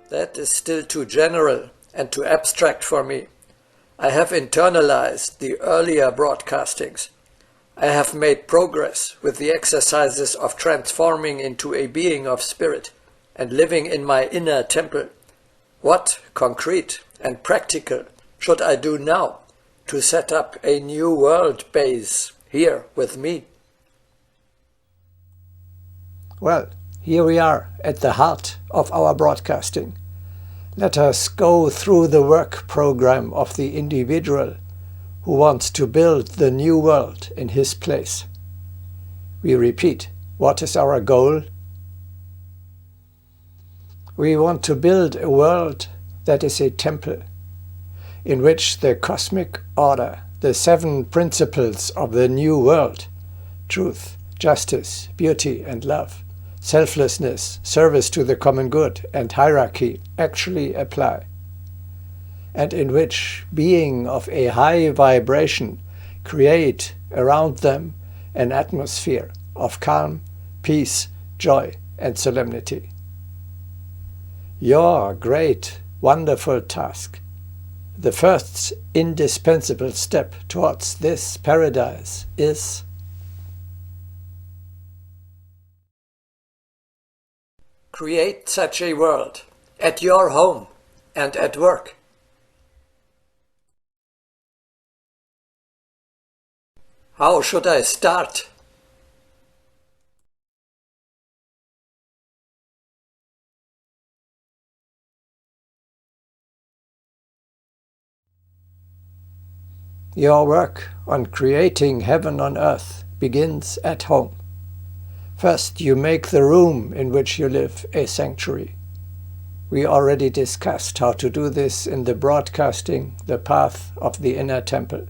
That is still too general and too abstract for me. I have internalized the earlier broadcastings. I have made progress with the exercises of transforming into a being of spirit and living in my inner temple. What concrete and practical should I do now to set up a new world base here with me? Well, here we are at the heart of our broadcasting. Let us go through the work program of the individual who wants to build the new world in his place. We repeat, what is our goal? We want to build a world that is a temple, in which the cosmic order, the 7 principles of the new world, truth, justice, beauty and love, selflessness, service to the common good, and hierarchy actually apply, and in which being of a high vibration create around them an atmosphere of calm, peace, joy, and solemnity. Your great, wonderful task, the first indispensable step towards this paradise, is create such a world at your home and at work. How should I start? Your work on creating heaven on earth begins at home. First, you make the room in which you live a sanctuary. We already discussed how to do this in the broadcasting, The Path of the Inner Temple.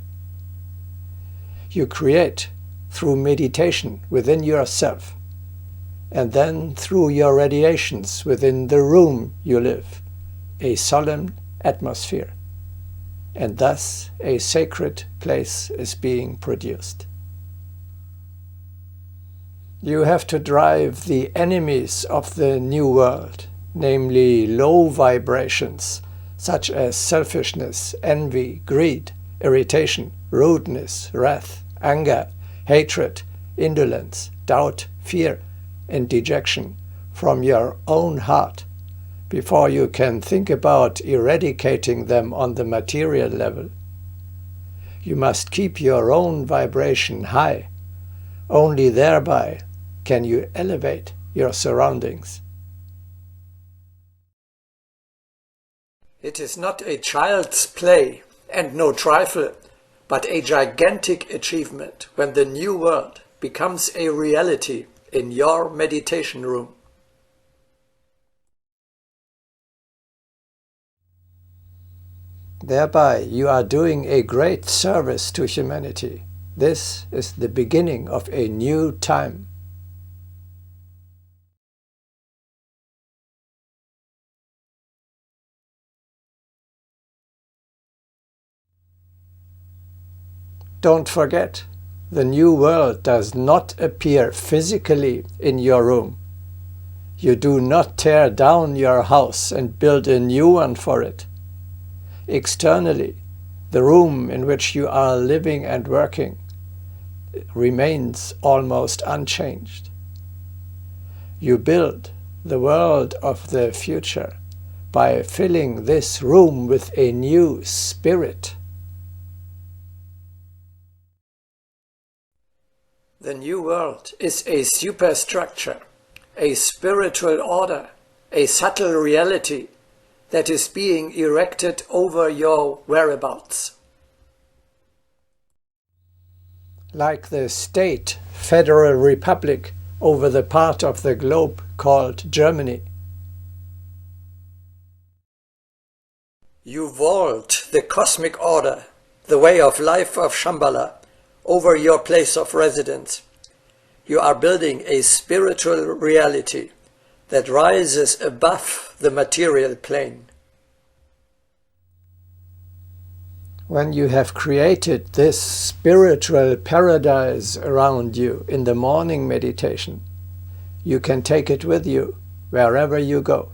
You create through meditation within yourself, and then through your radiations within the room you live, a solemn atmosphere, and thus a sacred place is being produced. You have to drive the enemies of the new world, namely low vibrations, such as selfishness, envy, greed, irritation, rudeness, wrath, anger, hatred, indolence, doubt, fear, and dejection from your own heart, before you can think about eradicating them on the material level. You must keep your own vibration high. Only thereby can you elevate your surroundings. It is not a child's play and no trifle, but a gigantic achievement when the new world becomes a reality in your meditation room. Thereby you are doing a great service to humanity. This is the beginning of a new time. Don't forget, the new world does not appear physically in your room. You do not tear down your house and build a new one for it. Externally, the room in which you are living and working remains almost unchanged. You build the world of the future by filling this room with a new spirit. The new world is a superstructure, a spiritual order, a subtle reality that is being erected over your whereabouts. Like the state Federal Republic over the part of the globe called Germany. You vault the cosmic order, the way of life of Shambhala, over your place of residence. You are building a spiritual reality that rises above the material plane. When you have created this spiritual paradise around you in the morning meditation, you can take it with you wherever you go.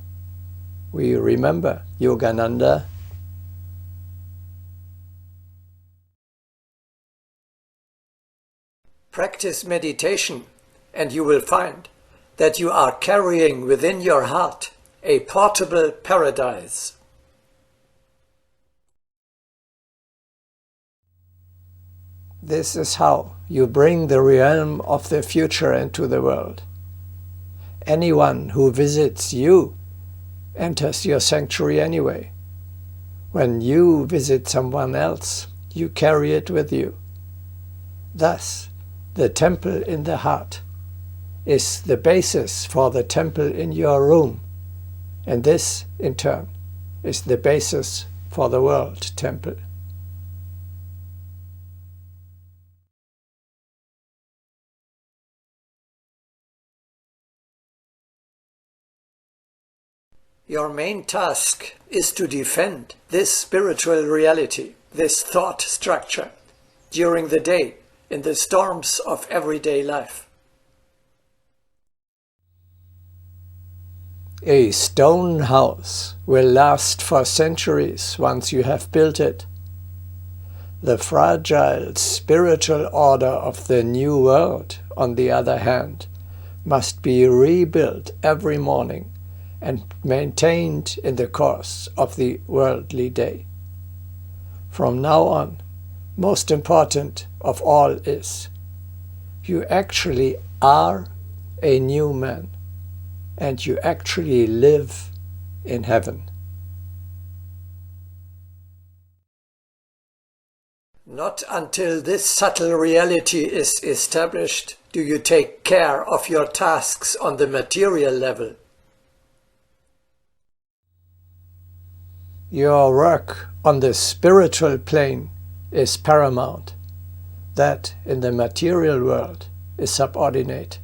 We remember Yogananda. Practice meditation, and you will find that you are carrying within your heart a portable paradise. This is how you bring the realm of the future into the world. Anyone who visits you enters your sanctuary anyway. When you visit someone else, you carry it with you. Thus, the temple in the heart is the basis for the temple in your room, and this, in turn, is the basis for the world temple. Your main task is to defend this spiritual reality, this thought structure, during the day, in the storms of everyday life. A stone house will last for centuries once you have built it. The fragile spiritual order of the new world, on the other hand, must be rebuilt every morning and maintained in the course of the worldly day. From now on, most important of all is, you actually are a new man, and you actually live in heaven. Not until this subtle reality is established do you take care of your tasks on the material level. Your work on the spiritual plane is paramount. That in the material world is subordinate.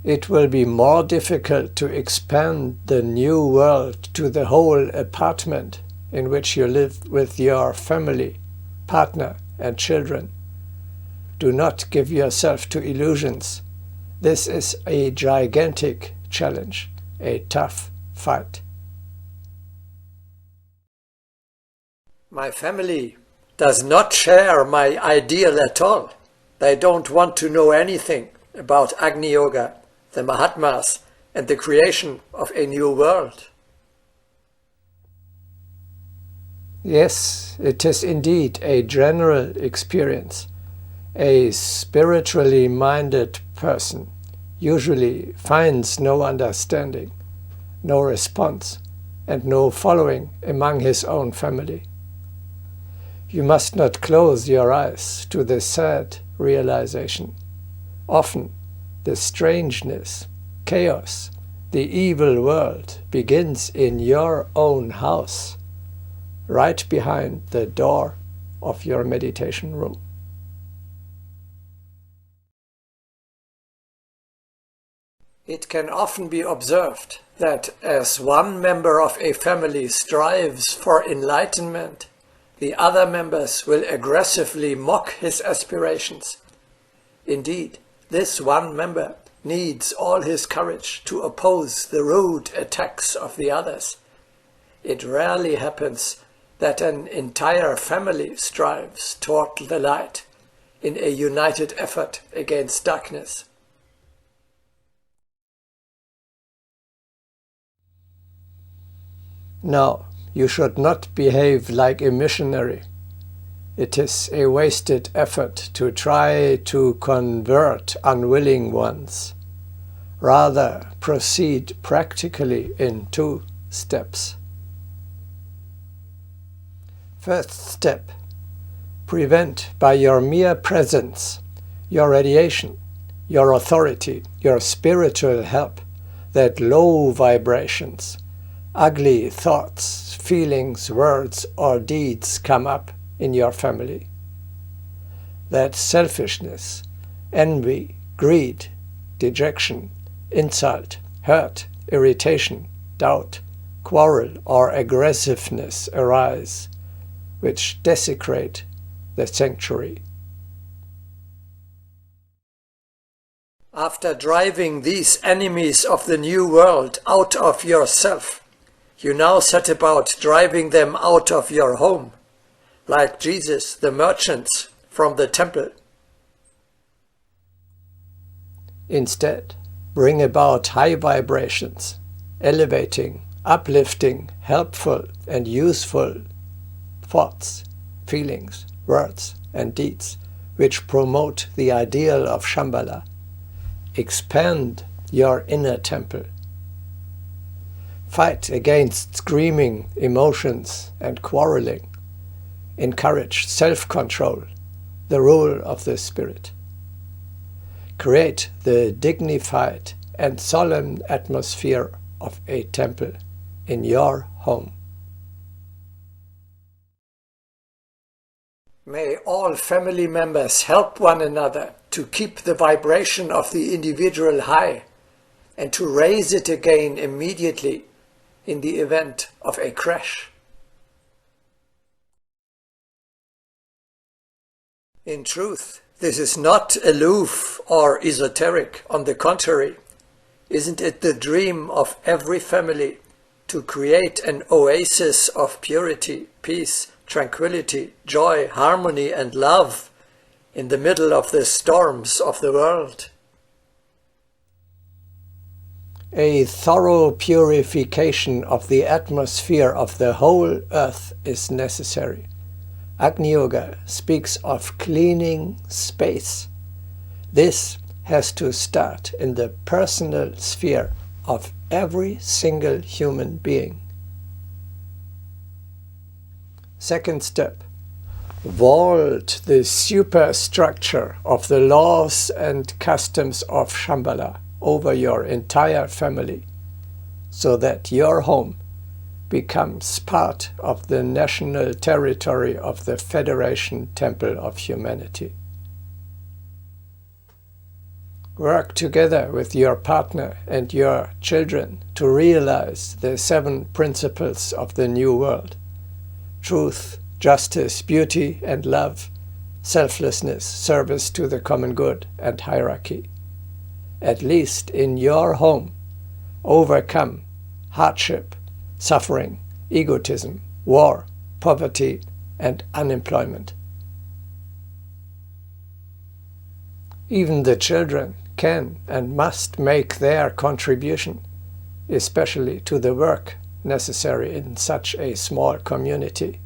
It will be more difficult to expand the new world to the whole apartment in which you live with your family, partner, and children. Do not give yourself to illusions. This is a gigantic challenge, a tough fight. My family does not share my ideal at all. They don't want to know anything about Agni Yoga, the Mahatmas, and the creation of a new world. Yes, it is indeed a general experience. A spiritually minded person usually finds no understanding, no response, and no following among his own family. You must not close your eyes to the sad realization. Often, the strangeness, chaos, the evil world begins in your own house, right behind the door of your meditation room. It can often be observed that as one member of a family strives for enlightenment, the other members will aggressively mock his aspirations. Indeed, this one member needs all his courage to oppose the rude attacks of the others. It rarely happens that an entire family strives toward the light in a united effort against darkness. No, you should not behave like a missionary. It is a wasted effort to try to convert unwilling ones. Rather, proceed practically in 2 steps. First step, prevent by your mere presence, your radiation, your authority, your spiritual help, that low vibrations, ugly thoughts, feelings, words, or deeds come up in your family. That selfishness, envy, greed, dejection, insult, hurt, irritation, doubt, quarrel, or aggressiveness arise, which desecrate the sanctuary. After driving these enemies of the new world out of yourself, you now set about driving them out of your home, like Jesus, the merchants from the temple. Instead, bring about high vibrations, elevating, uplifting, helpful and useful thoughts, feelings, words and deeds which promote the ideal of Shambhala. Expand your inner temple. Fight against screaming emotions and quarreling. Encourage self-control, the rule of the spirit. Create the dignified and solemn atmosphere of a temple in your home. May all family members help one another to keep the vibration of the individual high and to raise it again immediately in the event of a crash. In truth, this is not aloof or esoteric. On the contrary, isn't it the dream of every family to create an oasis of purity, peace, tranquility, joy, harmony and love in the middle of the storms of the world? A thorough purification of the atmosphere of the whole earth is necessary. Agni Yoga speaks of cleaning space. This has to start in the personal sphere of every single human being. Second step, vault the superstructure of the laws and customs of Shambhala over your entire family, so that your home becomes part of the national territory of the Federation Temple of Humanity. Work together with your partner and your children to realize the 7 principles of the New World: truth, justice, beauty and love, selflessness, service to the common good, and hierarchy. At least in your home, overcome hardship, suffering, egotism, war, poverty, and unemployment. Even the children can and must make their contribution, especially to the work necessary in such a small community.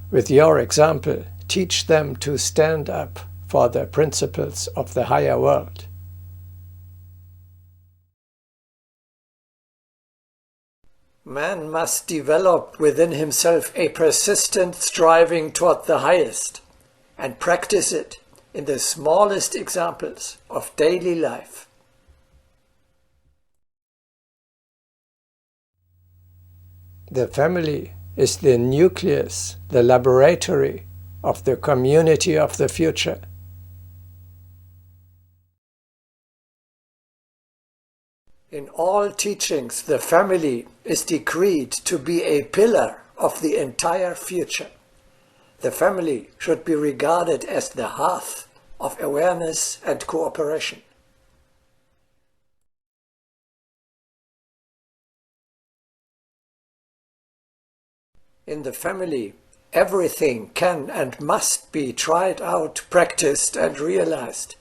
With your example, teach them to stand up for the principles of the higher world. Man must develop within himself a persistent striving toward the highest and practice it in the smallest examples of daily life. The family is the nucleus, the laboratory of the community of the future. In all teachings, the family is decreed to be a pillar of the entire future. The family should be regarded as the hearth of awareness and cooperation. In the family, everything can and must be tried out, practiced and realized,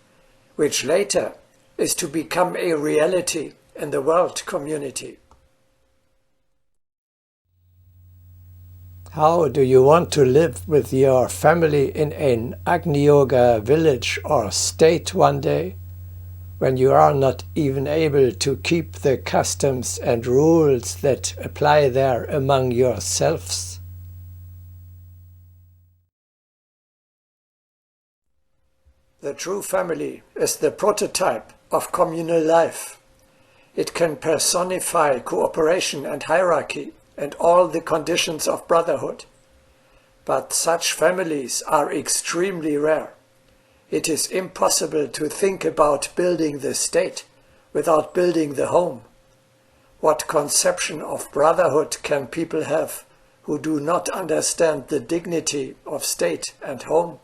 which later is to become a reality in the world community. How do you want to live with your family in an Agni Yoga village or state one day, when you are not even able to keep the customs and rules that apply there among yourselves? The true family is the prototype of communal life. It can personify cooperation and hierarchy and all the conditions of brotherhood. But such families are extremely rare. It is impossible to think about building the state without building the home. What conception of brotherhood can people have who do not understand the dignity of state and home.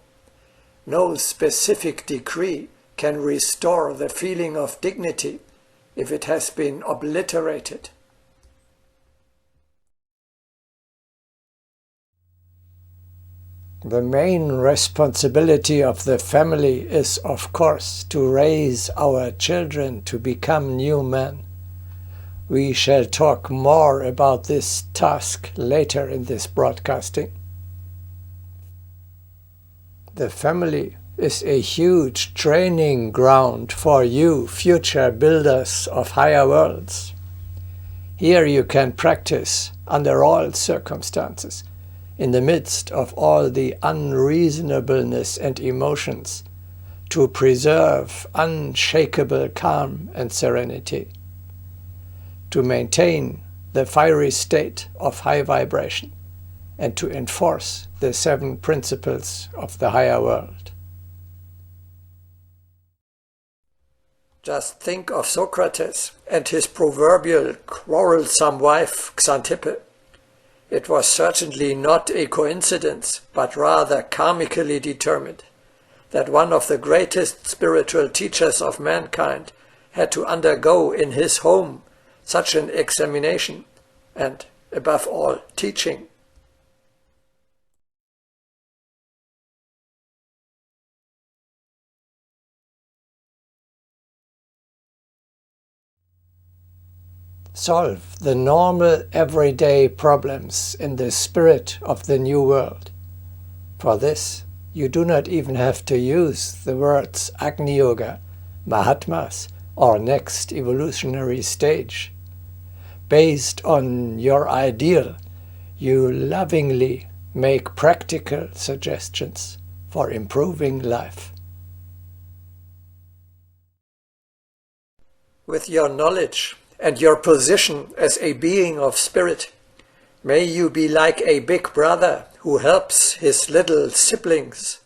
No specific decree can restore the feeling of dignity if it has been obliterated. The main responsibility of the family is, of course, to raise our children to become new men. We shall talk more about this task later in this broadcasting. The family is a huge training ground for you future builders of higher worlds. Here you can practice under all circumstances, in the midst of all the unreasonableness and emotions, to preserve unshakable calm and serenity, to maintain the fiery state of high vibration, and to enforce the 7 principles of the higher world. Just think of Socrates and his proverbial quarrelsome wife Xantippe. It was certainly not a coincidence, but rather karmically determined, that one of the greatest spiritual teachers of mankind had to undergo in his home such an examination and, above all, teaching. Solve the normal everyday problems in the spirit of the new world. For this, you do not even have to use the words Agni Yoga, Mahatmas, or next evolutionary stage. Based on your ideal, you lovingly make practical suggestions for improving life. With your knowledge and your position as a being of spirit, may you be like a big brother who helps his little siblings